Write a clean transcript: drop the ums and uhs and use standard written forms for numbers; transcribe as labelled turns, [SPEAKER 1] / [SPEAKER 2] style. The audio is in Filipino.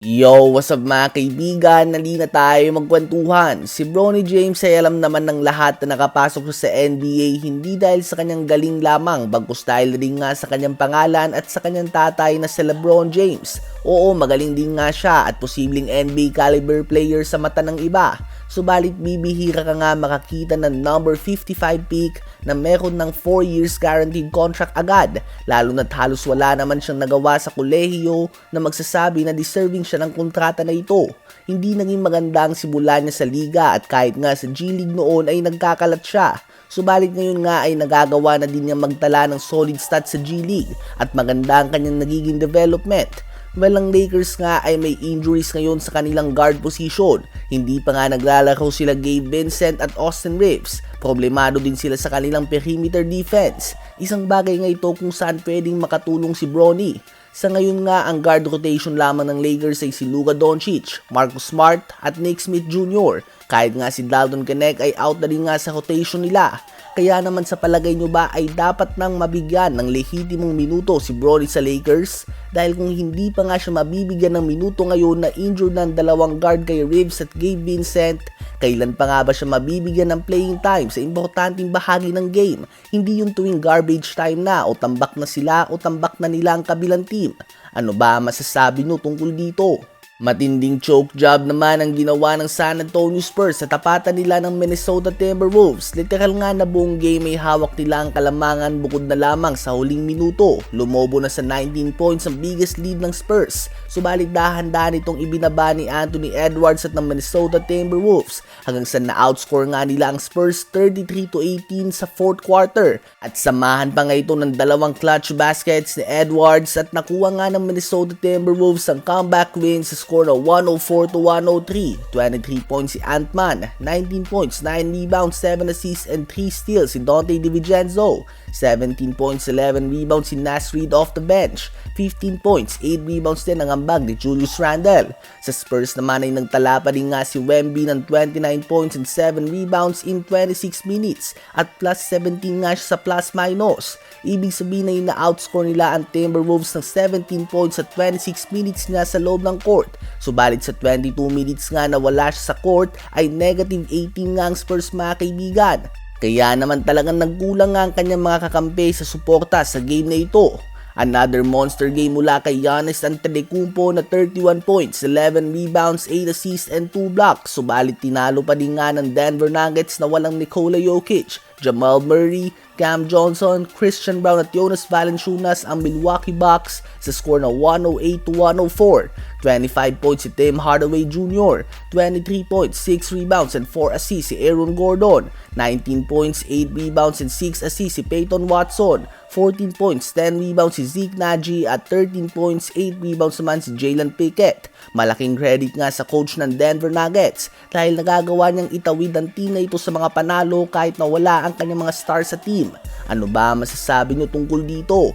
[SPEAKER 1] Yo, what's up mga kaibigan? Nali na tayo magkwentuhan. Si Bronny James ay alam naman ng lahat na nakapasok siya sa NBA hindi dahil sa kanyang galing lamang, bagkus dahil rin nga sa kanyang pangalan at sa kanyang tatay na si LeBron James. Oo, magaling din nga siya at posibleng NBA caliber player sa mata ng iba. Subalit bibihira ka nga makakita ng number 55 pick na meron ng 4 years guaranteed contract agad, lalo na't halos wala naman siyang nagawa sa kolehiyo na magsasabi na deserving siya ng kontrata na ito. Hindi naging maganda ang simula niya sa liga at kahit nga sa G League noon ay nagkakalat siya. Subalit ngayon nga ay nagagawa na din niya magtala ng solid stats sa G League at maganda ang kanyang nagiging development. Well, ang Lakers nga ay may injuries ngayon sa kanilang guard position. Hindi pa nga naglalaro sila Gabe Vincent at Austin Reeves. Problemado din sila sa kanilang perimeter defense. Isang bagay nga ito kung saan pwedeng makatulong si Bronny. Sa ngayon nga, ang guard rotation lamang ng Lakers ay si Luka Doncic, Marcus Smart at Nick Smith Jr. Kahit nga si Dalton Knecht ay out na rin nga sa rotation nila. Kaya naman sa palagay nyo ba ay dapat nang mabigyan ng lehitimong minuto si Bronny sa Lakers? Dahil kung hindi pa nga siya mabibigyan ng minuto ngayon na injured ng dalawang guard kay Reeves at Gabe Vincent, kailan pa nga ba siya mabibigyan ng playing time sa importanteng bahagi ng game? Hindi yung tuwing garbage time na o tambak na sila o tambak na nila ang kabilang team. Ano ba masasabi nyo tungkol dito? Matinding choke job naman ang ginawa ng San Antonio Spurs sa tapatan nila ng Minnesota Timberwolves. Literal nga na buong game ay hawak nila ang kalamangan bukod na lamang sa huling minuto. Lumobo na sa 19 points ang biggest lead ng Spurs. Subalit dahan-dahan itong ibinaba ni Anthony Edwards at ng Minnesota Timberwolves hanggang sa na-outscore nga nila ang Spurs 33-18 sa fourth quarter. At samahan pa nga ito ng dalawang clutch baskets ni Edwards at nakuha nga ng Minnesota Timberwolves ang comeback win sa score na 104-103. 23 points si Ant-Man, 19 points, 9 rebounds, 7 assists and 3 steals si Donte DiVincenzo. 17 points, 11 rebounds si Naz Reid off the bench. 15 points, 8 rebounds din ang ambag ni Julius Randle. Sa Spurs naman ay nagtala pa rin nga si Wemby ng 29 points and 7 rebounds in 26 minutes at plus 17 nga siya sa plus-minus. Ibig sabihin ay na-outscore nila ang Timberwolves ng 17 points at 26 minutes nga sa loob ng court. Subalit sa 22 minutes nga na wala siya sa court ay negative 18 nga ang Spurs mga kaibigan. Kaya naman talagang nagkulang nga ang kanyang mga kakampi sa suporta sa game na ito. Another monster game mula kay Giannis Antetokounmpo na 31 points, 11 rebounds, 8 assists and 2 blocks. Subalit tinalo pa din nga ng Denver Nuggets na walang Nikola Jokic, Jamal Murray, Cam Johnson, Christian Brown at Jonas Valanciunas ang Milwaukee Bucks sa score na 108-104. 25 points si Tim Hardaway Jr., 23 points, 6 rebounds and 4 assists si Aaron Gordon, 19 points, 8 rebounds and 6 assists si Peyton Watson, 14 points, 10 rebounds si Zeke Naji at 13 points, 8 rebounds naman si Jalen Pickett. Malaking credit nga sa coach ng Denver Nuggets dahil nagagawa niyang itawid ang team na ito sa mga panalo kahit na wala ang kanyang mga stars sa team. Ano ba masasabi niyo tungkol dito?